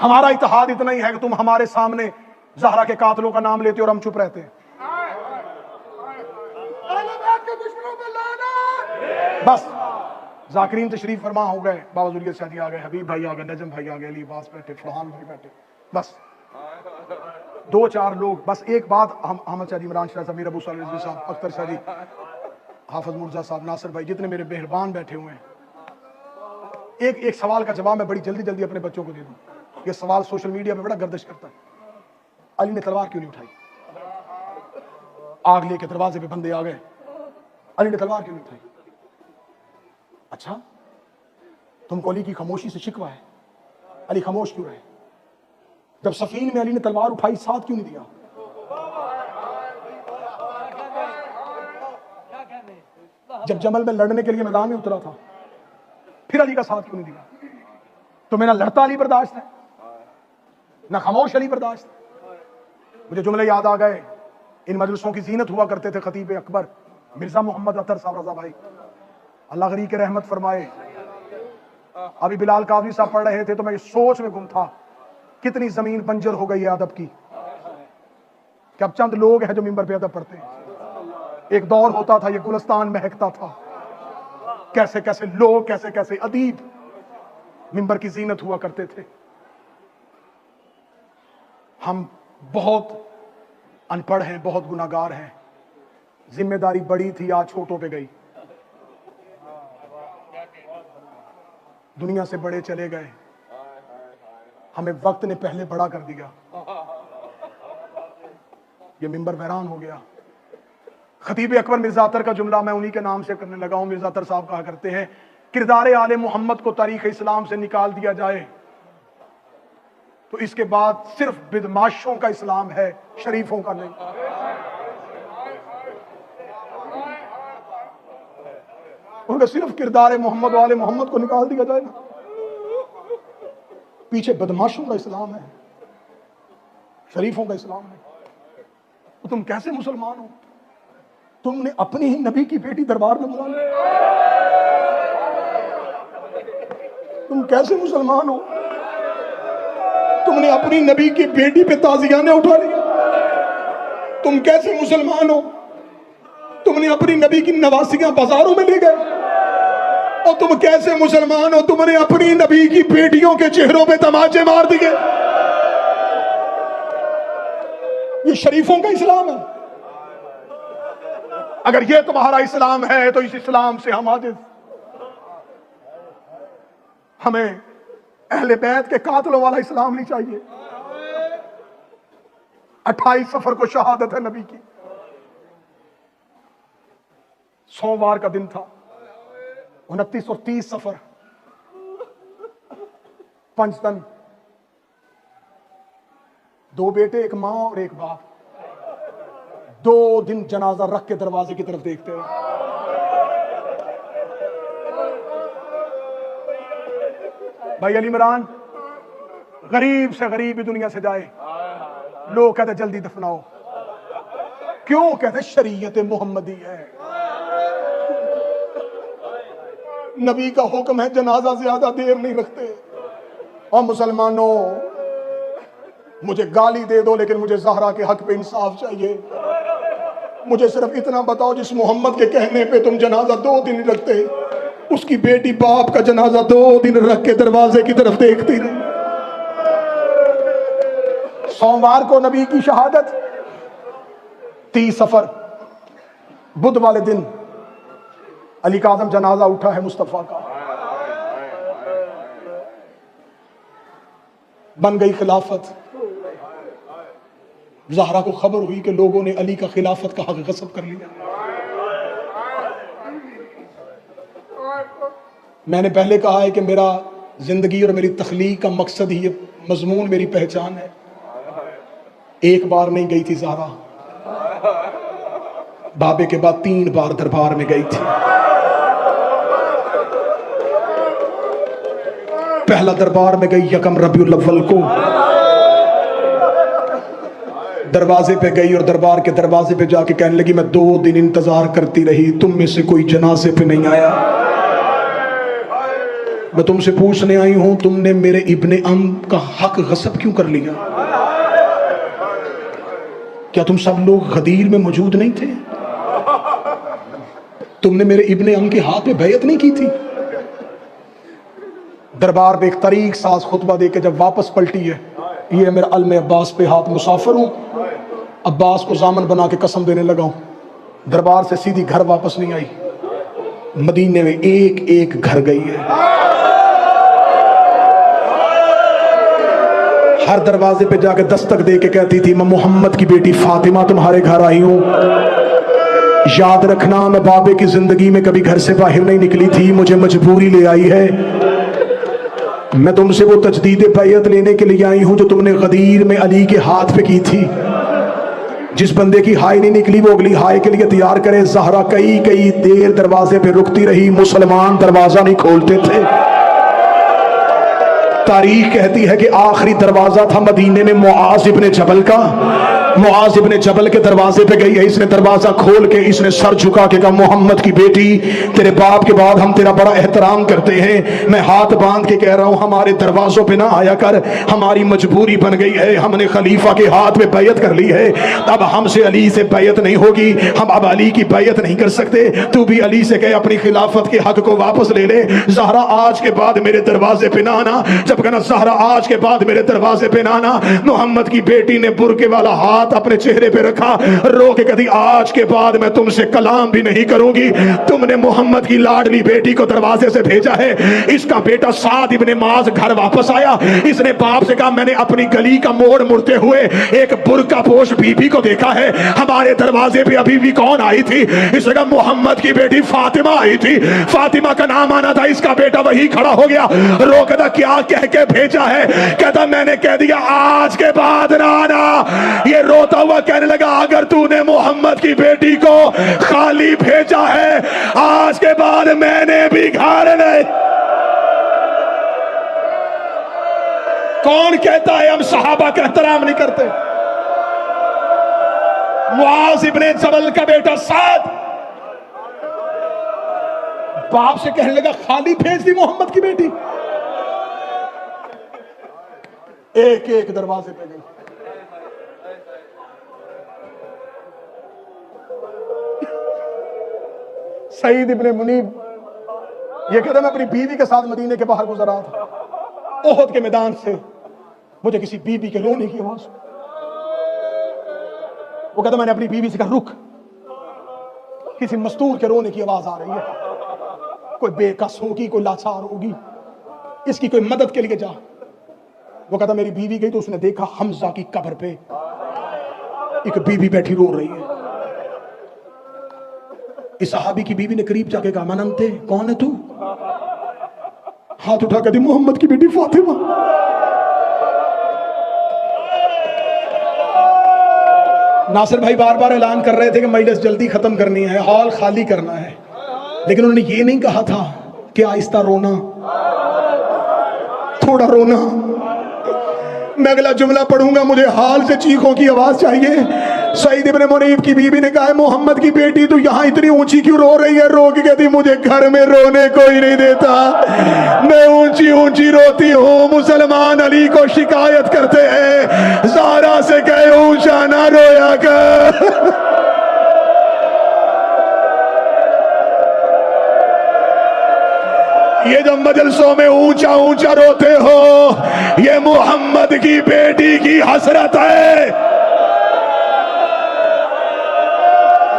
हमारा इत्तेहाद इतना ही है कि तुम हमारे सामने ज़हरा के कातलों का नाम लेते हो और हम चुप रहते हैं। बस जाकिरीन तशरीफ फरमा हो गए, बाबा जुल्किर शाह जी आ गए, हबीब भाई आ गए, नजम भाई आ गए, अली अब्बास बैठे, फरहान भाई बैठे, बस 2-4 लोग। बस एक बात, हम अहमद शाह जी, इमरान शाह साहब, मीर अबू सालिह रिजवी साहब, अख्तर शाह जी, हाफिज मुर्जा साहब, नासिर भाई, जितने मेरे मेहरबान बैठे हुए हैं, एक सवाल का जवाब मैं बड़ी जल्दी जल्दी अपने बच्चों को दे दूं। ये सवाल सोशल मीडिया पे बड़ा गर्दिश करता है, अली ने तलवार क्यों नहीं उठाई? आग लेके दरवाजे पे बंदे आ गए, अली ने तलवार क्यों नहीं उठाई? अच्छा, तुमको अली की खामोशी से शिकवा है, अली खामोश क्यों रहे? जब सफीन में अली ने तलवार उठाई, साथ क्यों नहीं दिया? जब जमल में लड़ने के लिए मैदान में उतरा था, फिर अली का साथ क्यों नहीं दिया? तो मेरा लड़ता अली बर्दाश्त है, ना खामोश अली बर्दाश्त है। मुझे जुमले याद आ गए, इन मजलिसों की जीनत हुआ करते थे खतीब अकबर मिर्जा मोहम्मद अतर साहब रजा भाई, अल्लाह गरी के रहमत फरमाए। अभी बिलाल काजी साहब पढ़ रहे थे तो मैं इस सोच में गुम था, कितनी जमीन बंजर हो गई है अदब की, कि अब चंद लोग हैं जो मिंबर पे अदब पढ़ते हैं। एक दौर होता था, ये गुलस्तान महकता था, कैसे कैसे लोग, कैसे कैसे अदीब मिंबर की जीनत हुआ करते थे। हम बहुत अनपढ़ हैं, बहुत गुनाहगार हैं, जिम्मेदारी बड़ी थी, आज छोटों पे गई। दुनिया से बड़े चले गए, हमें वक्त ने पहले बड़ा कर दिया, ये मिंबर वैरान हो गया। खतीब अकबर मिर्जा अतर का जुमला मैं उन्हीं के नाम से करने लगा हूं। मिर्जा अतर साहब कहा करते हैं, किरदार आले मोहम्मद को तारीख इस्लाम से निकाल दिया जाए तो इसके बाद सिर्फ बिदमाशों का इस्लाम है, शरीफों का नहीं। उनका सिर्फ किरदार मोहम्मद वाले मोहम्मद को निकाल दिया जाए ना, पीछे बदमाशों का इस्लाम है, शरीफों का इस्लाम है। तो तुम कैसे मुसलमान हो? तुमने अपनी ही नबी की बेटी दरबार में बुला ली, तुम कैसे मुसलमान हो? तुमने अपनी नबी की बेटी पे ताजियाने उठा लिया, तुम कैसे मुसलमान हो? तुमने अपनी नबी की नवासियां बाजारों में ले गए, और तुम कैसे मुसलमान हो? तुमने अपनी नबी की बेटियों के चेहरों पे तमाचे मार दिए। ये शरीफों का इस्लाम है। अगर ये तुम्हारा इस्लाम है तो इस इस्लाम से हम आजिज। हमें अहले बैत के कातलों वाला इस्लाम नहीं चाहिए। 28 सफर को शहादत है नबी की, सोमवार का दिन था, 29 और 30 सफर, पंचतन, 2 बेटे, एक मां और एक बाप, 2 दिन जनाजा रख के दरवाजे की तरफ देखते हैं। भाई अली इमरान गरीब से गरीब भी दुनिया से जाए, लोग कहते जल्दी दफनाओ, क्यों? कहते शरीयत मोहम्मदी है, नबी का हुक्म है, जनाजा ज्यादा देर नहीं रखते। और मुसलमानों, मुझे गाली दे दो लेकिन मुझे ज़हरा के हक पे इंसाफ चाहिए। मुझे सिर्फ इतना बताओ, जिस मोहम्मद के कहने पे तुम जनाजा 2 दिन रखते, उसकी बेटी बाप का जनाजा 2 दिन रख के दरवाजे की तरफ देखती रही। सोमवार को नबी की शहादत, 30 सफर बुध वाले दिन अली का आज़म जनाजा उठा है मुस्तफ़ा का, बन गई खिलाफत। ज़हरा को खबर हुई कि लोगों ने अली का खिलाफत का हक गस्ब कर लिया। मैंने पहले कहा है कि मेरा जिंदगी और मेरी तख्लीक का मकसद ही, ये मजमून मेरी पहचान है। एक बार नहीं गई थी ज़हरा, बाबे के बाद 3 बार दरबार में गई थी। पहला दरबार में गई यकम रबीउल अव्वल को, दरवाजे पे गई और दरबार के दरवाजे पे जाके कहने लगी, मैं 2 दिन इंतजार करती रही, तुम में से कोई जनाजे पे नहीं आया। मैं तुमसे पूछने आई हूं, तुमने मेरे इब्ने अम का हक गस्ब क्यों कर लिया? क्या तुम सब लोग गदीर में मौजूद नहीं थे? तुमने मेरे इब्ने अम के हाथ पे बैयत नहीं की थी? दरबार में एक तरीक साज खुतबा दे के जब वापस पलटी है, ये मेरा अलम अब्बास पे हाथ, मुसाफिर हूं, अब्बास को जामन बना के कसम देने लगा हूं। दरबार से सीधी घर वापस नहीं आई, मदीने में एक एक घर गई है। हर दरवाजे पे जाके दस्तक दे के कहती थी, मैं मोहम्मद की बेटी फातिमा तुम्हारे घर आई हूं। याद रखना, मैं बाबे की जिंदगी में कभी घर से बाहर नहीं निकली थी, मुझे मजबूरी ले आई है। मैं तुमसे वो तजदीद बैयत लेने के लिए आई हूं जो तुमने गदीर में अली के हाथ पे की थी। जिस बंदे की हाय नहीं निकली वो अगली हाय के लिए तैयार करे। ज़हरा कई कई देर दरवाजे पे रुकती रही, मुसलमान दरवाजा नहीं खोलते थे। तारीख कहती है कि आखिरी दरवाजा था मदीने में मुआज इब्ने जबल का। मुआज इब्ने जबल के दरवाजे पे गई है, इसने दरवाजा खोल के इसने सर झुका के कहा, मोहम्मद की बेटी, तेरे बाप के बाद हम तेरा बड़ा एहतराम करते हैं। मैं हाथ बांध के कह रहा हूं, हमारे दरवाजों पे ना आया कर, हमारी मजबूरी बन गई है। हमने खलीफा के हाथ में बैयत कर ली है, अब हमसे अली से बैयत नहीं होगी, हम अब अली की बैयत नहीं कर सकते। तू भी अली से कह अपनी खिलाफत के हक को वापस ले ले। ज़हरा आज के बाद मेरे दरवाजे पे ना आना। जब कहना ज़हरा आज के बाद मेरे दरवाजे पे ना आना, मोहम्मद की बेटी ने बुरके वाला हाथ अपने चेहरे पे रखा, रो के कभी आज के बाद मैं तुमसे कलाम भी नहीं करूंगी। तुमने मोहम्मद की लाडली बेटी को दरवाजे से भेजा है। इसका बेटा साद इब्ने माज घर वापस आया, इसने बाप से कहा, मैंने अपनी गली का मोड़ मुड़ते हुए एक बुरका पोश बीबी को देखा है। हमारे दरवाजे पे अभी भी कौन आई थी? इसने कहा, मोहम्मद की बेटी फातिमा आई थी। फातिमा का नाम आना था, इसका बेटा वही खड़ा हो गया, रो कहता क्या कह के भेजा है? कहता मैंने कह दिया आज के बाद ना आना। ये रोता हुआ कहने लगा, अगर तूने मोहम्मद की बेटी को खाली भेजा है, आज के बाद मैंने भी घर नहीं। कौन कहता है हम सहाबा का एहतराम नहीं करते? मुआज इब्ने जबल का बेटा साद बाप से कहने लगा, खाली भेज दी मोहम्मद की बेटी। एक एक दरवाजे पे गई। सईद इब्ने मुनीब ये कहता, मैं अपनी बीवी के साथ मदीने के बाहर गुजरा था, ओहद के मैदान से मुझे किसी बीवी के रोने की आवाज। वो कहता, मैंने अपनी बीवी से कहा, रुक, किसी मस्तूर के रोने की आवाज आ रही है, कोई बेकस होगी, कोई लाचार होगी, इसकी कोई मदद के लिए जा। वो कहता, मेरी बीवी गई तो उसने देखा हमजा की कब्र पे एक बीवी बैठी रो रही है। इस सहाबी की बीवी ने करीब जाके कहा, मनंते, कौन है तू? हाथ उठा कर दी, मोहम्मद की बेटी फातिमा। नासिर भाई बार बार ऐलान कर रहे थे कि मजलिस जल्दी खत्म करनी है, हॉल खाली करना है, लेकिन उन्होंने ये नहीं कहा था कि आहिस्ता रोना, थोड़ा रोना। मैं अगला जुमला पढ़ूंगा, मुझे हाल से चीखों की आवाज चाहिए। सईद इब्ने मुनीब की बीबी ने कहा, मोहम्मद की बेटी तू यहाँ इतनी ऊंची क्यों रो रही है? रो के कहती, मुझे घर में रोने कोई नहीं देता, मैं ऊंची ऊंची रोती हूँ। मुसलमान अली को शिकायत करते हैं, ज़हरा से कहे ऊंचा ना रोया कर। ये जब मजलिसों में ऊंचा ऊंचा रोते हो, ये मोहम्मद की बेटी की हसरत है।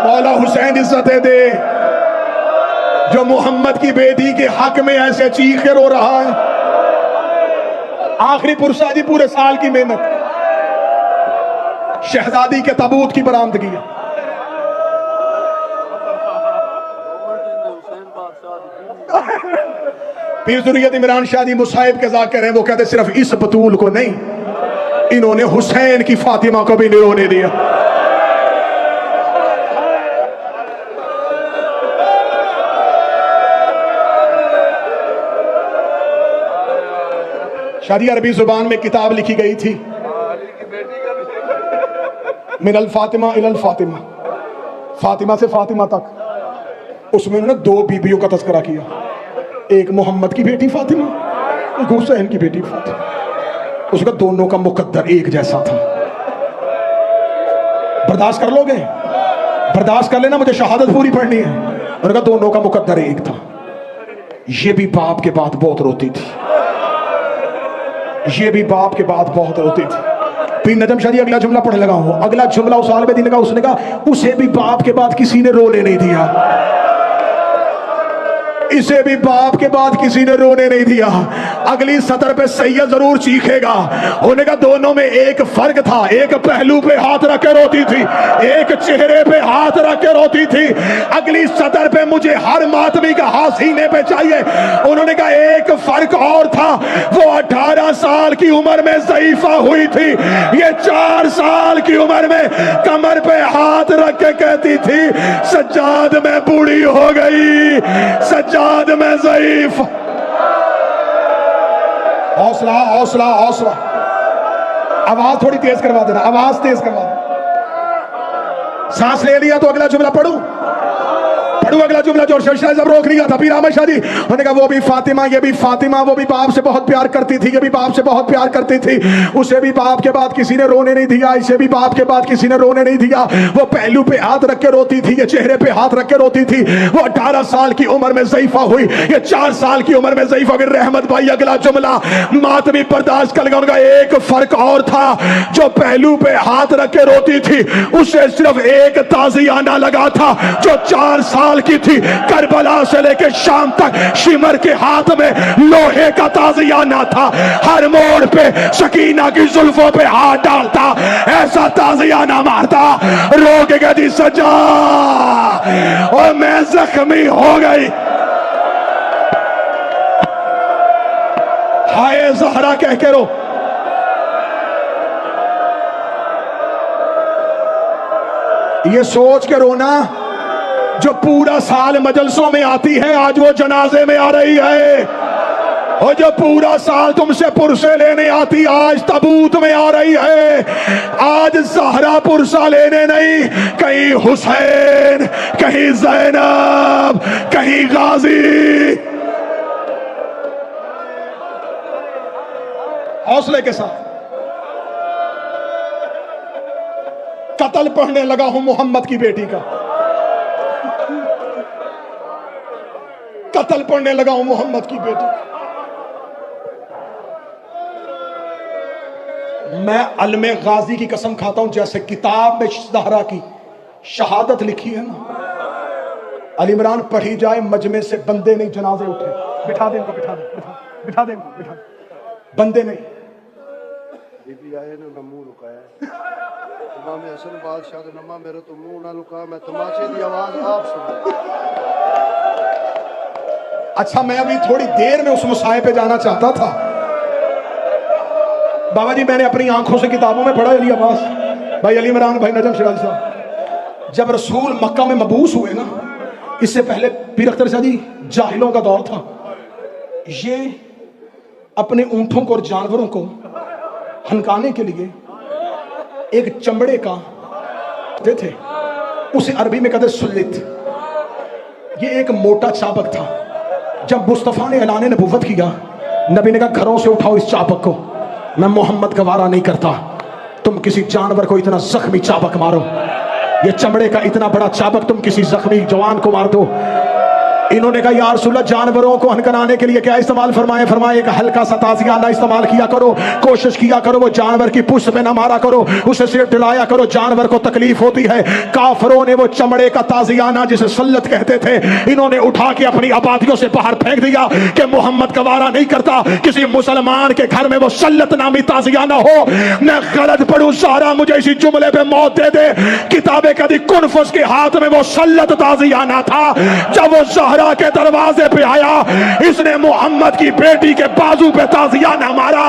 मौला हुसैन इज्जतें दे जो मोहम्मद की बेटी के हक में ऐसे चीख के रो रहा है। आखिरी पुरसादी पूरे साल की मेहनत, शहजादी के ताबूत की बरामदगी है। पीर ज़ुर्रियत इमरान शादी मुसाहिब के ज़ाकिर हैं, वो कहते सिर्फ इस बतूल को नहीं, इन्होंने हुसैन की फातिमा को भी नहीं रोने दिया। शादी अरबी जुबान में किताब लिखी गई थी, मिनल फातिमा इलल फातिमा, फातिमा से फातिमा तक। उसमें उन्होंने दो बीबियों का तज़किरा किया। एक मोहम्मद की बेटी फातिमा, एक हुसैन की बेटी फातिमा। उसका दोनों का मुकद्दर एक जैसा था। बर्दाश्त कर लोगे? बर्दाश्त कर लेना, मुझे शहादत पूरी पढ़नी है। उनका दोनों का मुकद्दर एक था। ये भी बाप के बाद बहुत रोती थी, ये भी बाप के बाद बहुत रोती थी। फिर नजम शादी अगला जुमला पढ़ने लगा हूं। अगला जुमला उस आलम दीन का, उसने कहा उसे भी बाप के बाद किसी ने रोने नहीं दिया, इसे भी बाप के बाद किसी ने रोने नहीं दिया। अगली सतर पे सैयद जरूर चीखेगा। उन्होंने कहा दोनों में एक फर्क था, एक पहलू पे हाथ रख के रोती थी, एक चेहरे पे हाथ रख के रोती थी। अगली सतर पे मुझे हर मातमी का हाथ सीने पे चाहिए। उन्होंने कहा एक फर्क और था, वो 18 साल की उम्र में ज़ईफा हुई थी, ये 4 साल की उम्र में कमर पे हाथ रख के कहती थी सज्जाद मैं बूढ़ी हो गई, सज्जाद में ज़ईफ। हौसला हौसला हौसला, आवाज थोड़ी तेज करवा देना, आवाज तेज करवा देना। सांस ले लिया तो अगला जुमला पढ़ूं, अगला जुमला जो शर्षा जब रोक लिया था। फिर आमिर शाह जी उन्होंने कहा वो भी फातिमा, ये भी फातिमा, वो भी बाप से बहुत प्यार करती थी, ये भी बाप से बहुत प्यार करती थी, उसे भी बाप के बाद किसी ने रोने नहीं दिया, इसे भी बाप के बाद किसी ने रोने नहीं दिया। वो पहलू पे हाथ रख के रोती थी, ये चेहरे पे हाथ रख के रोती थी। वो 18 साल की उम्र में ज़ईफा हुई, ये 4 साल की उम्र में ज़ईफा हुई। रहमत भाई अगला जुमला मातमी बर्दाश्त कर लगा। उनका एक फर्क और था, जो पहलू पे हाथ रख के रोती थी उसे सिर्फ एक ताज़ियाना लगा था, जो 4 साल की थी करबला से लेकर शाम तक शिमर के हाथ में लोहे का ताज़ियाना था। हर मोड़ पे सकीना की जुल्फों पे हाथ डालता, ऐसा ताज़ियाना मारता, रोक गई सजा और मैं जख्मी हो गई। हाय ज़हरा कह के रो। ये सोच के रोना जो पूरा साल मजलसों में आती है, आज वो जनाजे में आ रही है। और जो पूरा साल तुमसे पुरसे लेने आती, आज तबूत में आ रही है। आज ज़हरा पुरसा लेने नहीं, कहीं हुसैन, कहीं ज़ैनब, कहीं गाजी। हौसले के साथ कत्ल पढ़ने लगा हूं मोहम्मद की बेटी का, कत्ल पढ़ने लगा हूं मोहम्मद की बेटी। मैं अलमे गाजी की कसम खाता हूं, जैसे किताब में ज़हरा की शहादत लिखी है ना, अली इमरान पढ़ी जाए मजमे से बंदे नहीं जनाजे उठे। बिठा दे इनको, बिठा दे, बिठा दे इनको, बिठा दे। बंदे नहीं। बीबी आए ने मुंह लुकाया, इमाम हसन बादशाह के नमा मेरे तो मुंह ना लुका, मैं तमाशे की आवाज आप सुन। अच्छा मैं अभी थोड़ी देर में उस मुसाए पे जाना चाहता था। बाबा जी मैंने अपनी आंखों से किताबों में पढ़ा, अली अब्बास भाई, अली इमरान भाई, नजम शिराजी साहब, जब रसूल मक्का में मबूस हुए ना, इससे पहले पीर अख्तर शाह जी जाहिलों का दौर था। ये अपने ऊंटों को और जानवरों को हनकाने के लिए एक चमड़े का थे, उसे अरबी में कहते सुल्लित। ये एक मोटा चाबक था। जब मुस्तफ़ा ने ऐलान नबुव्वत किया, नबी ने कहा घरों से उठाओ इस चाबक को, मैं मोहम्मद का वारा नहीं करता तुम किसी जानवर को इतना जख्मी चाबक मारो। ये चमड़े का इतना बड़ा चाबक तुम किसी जख्मी जवान को मार दो। इन्होंने कहा या रसूलल्लाह जानवरों को हनकनाने के लिए क्या इस्तेमाल फरमाए? फरमाए एक हल्का सा ताज़ियाना इस्तेमाल किया करो, कोशिश किया करो वो जानवर की पुष्ट में ना मारा करो, उसे सिर्फ दिलाया करो, जानवर को तकलीफ होती है। काफरों ने वो चमड़े का ताज़ियाना जिसे सल्लत कहते थे, इन्होंने उठा के अपनी आबादियों से बाहर फेंक दिया कि मोहम्मद का वारा नहीं करता किसी मुसलमान के घर में वो सल्लत नामी ताज़ियाना हो। मैं गलत पढ़ूं सारा मुझे इसी जुमले पे मौत दे दे। किताबे कदी कुनफुस के हाथ में वो सल्लत ताज़ियाना था। जब वो ज़हरा के दरवाजे पे आया, इसने मोहम्मद की बेटी के बाजू पे ताज़ियाना मारा।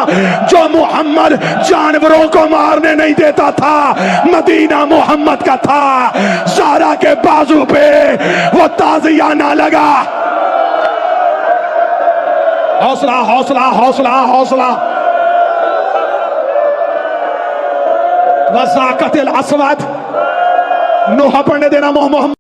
जो मोहम्मद जानवरों को मारने नहीं देता था, मदीना मोहम्मद का था। ज़हरा के बाजू पे वो ताज़ियाना लगा। हौसला हौसला हौसला हौसला। वज़ाक़तिल अस्वद, नूह पढ़ने देना मोहम्मद।